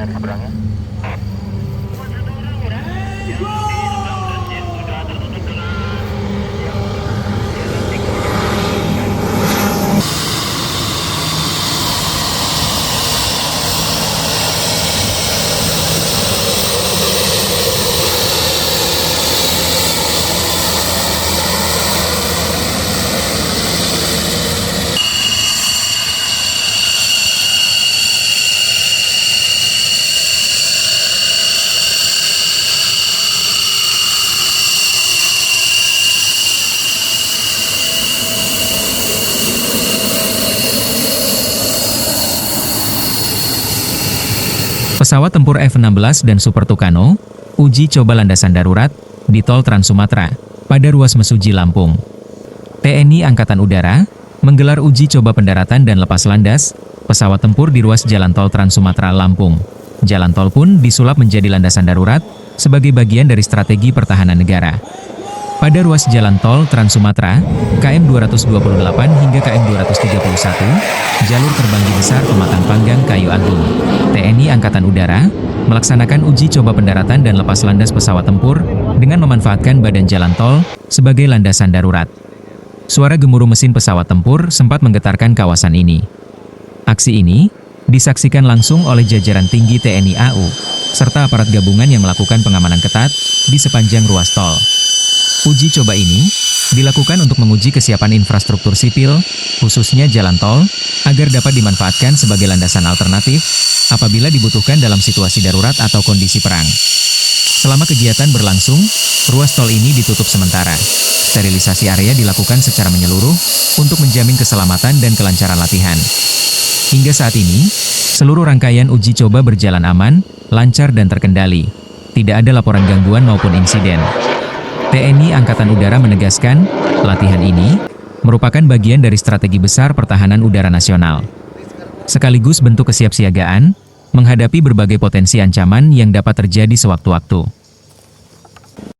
dari seberangnya. Pesawat tempur F-16 dan Super Tucano uji coba landasan darurat di Tol Trans Sumatera pada ruas Mesuji, Lampung. TNI Angkatan Udara menggelar uji coba pendaratan dan lepas landas pesawat tempur di ruas Jalan Tol Trans Sumatera, Lampung. Jalan tol pun disulap menjadi landasan darurat sebagai bagian dari strategi pertahanan negara. Pada ruas Jalan Tol Trans Sumatera, KM 228 hingga KM 231, jalur terbanggi besar Pematang Panggang Kayu Agung, TNI Angkatan Udara melaksanakan uji coba pendaratan dan lepas landas pesawat tempur dengan memanfaatkan badan jalan tol sebagai landasan darurat. Suara gemuruh mesin pesawat tempur sempat menggetarkan kawasan ini. Aksi ini disaksikan langsung oleh jajaran tinggi TNI AU, serta aparat gabungan yang melakukan pengamanan ketat di sepanjang ruas tol. Uji coba ini dilakukan untuk menguji kesiapan infrastruktur sipil, khususnya jalan tol, agar dapat dimanfaatkan sebagai landasan alternatif apabila dibutuhkan dalam situasi darurat atau kondisi perang. Selama kegiatan berlangsung, ruas tol ini ditutup sementara. Sterilisasi area dilakukan secara menyeluruh untuk menjamin keselamatan dan kelancaran latihan. Hingga saat ini, seluruh rangkaian uji coba berjalan aman, lancar dan terkendali. Tidak ada laporan gangguan maupun insiden. TNI Angkatan Udara menegaskan, latihan ini merupakan bagian dari strategi besar pertahanan udara nasional. Sekaligus bentuk kesiapsiagaan menghadapi berbagai potensi ancaman yang dapat terjadi sewaktu-waktu.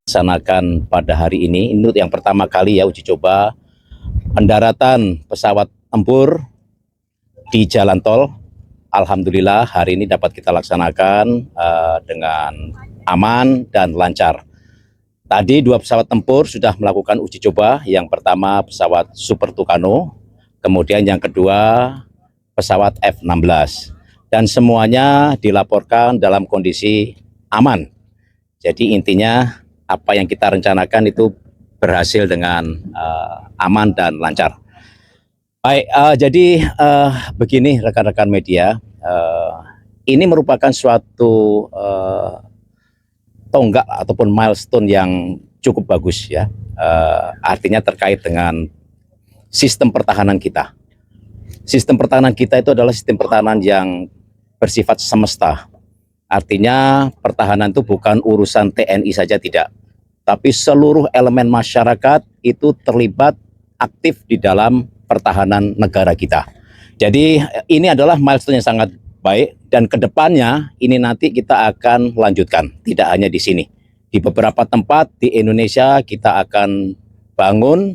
Laksanakan pada hari ini yang pertama kali ya uji coba pendaratan pesawat tempur di jalan tol. Alhamdulillah hari ini dapat kita laksanakan dengan aman dan lancar. Tadi dua pesawat tempur sudah melakukan uji coba, yang pertama pesawat Super Tucano, kemudian yang kedua pesawat F-16. Dan semuanya dilaporkan dalam kondisi aman. Jadi intinya apa yang kita rencanakan itu berhasil dengan aman dan lancar. Baik, jadi begini rekan-rekan media, ini merupakan suatu tonggak ataupun milestone yang cukup bagus ya, artinya terkait dengan sistem pertahanan kita. Sistem pertahanan kita itu adalah sistem pertahanan yang bersifat semesta, artinya pertahanan itu bukan urusan TNI saja, tidak, tapi seluruh elemen masyarakat itu terlibat aktif di dalam pertahanan negara kita. Jadi ini adalah milestone yang sangat baik, dan kedepannya ini nanti kita akan lanjutkan, tidak hanya di sini. Di beberapa tempat di Indonesia kita akan bangun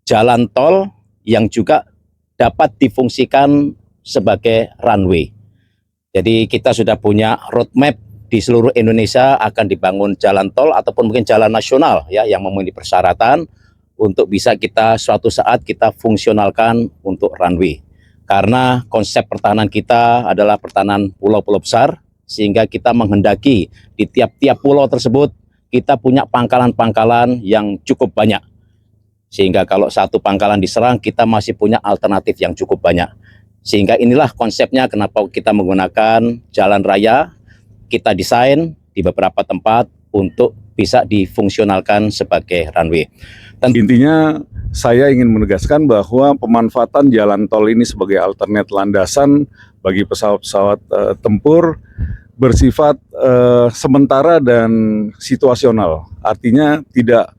jalan tol yang juga dapat difungsikan sebagai runway. Jadi kita sudah punya roadmap di seluruh Indonesia akan dibangun jalan tol ataupun mungkin jalan nasional ya yang memenuhi persyaratan untuk bisa kita suatu saat kita fungsionalkan untuk runway. Karena konsep pertahanan kita adalah pertahanan pulau-pulau besar, sehingga kita menghendaki di tiap-tiap pulau tersebut kita punya pangkalan-pangkalan yang cukup banyak. Sehingga kalau satu pangkalan diserang, kita masih punya alternatif yang cukup banyak. Sehingga inilah konsepnya kenapa kita menggunakan jalan raya, kita desain di beberapa tempat untuk bisa difungsionalkan sebagai runway. Dan intinya saya ingin menegaskan bahwa pemanfaatan jalan tol ini sebagai alternate landasan bagi pesawat-pesawat tempur bersifat sementara dan situasional. Artinya tidak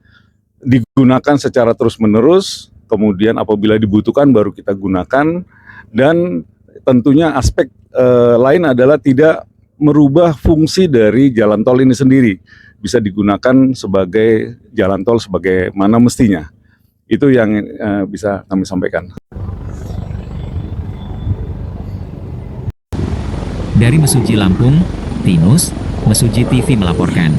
digunakan secara terus-menerus, kemudian apabila dibutuhkan baru kita gunakan, dan tentunya aspek lain adalah tidak merubah fungsi dari jalan tol ini sendiri. Bisa digunakan sebagai jalan tol sebagaimana mestinya. Itu yang bisa kami sampaikan. Dari Mesuji Lampung, Tinus, Mesuji TV melaporkan.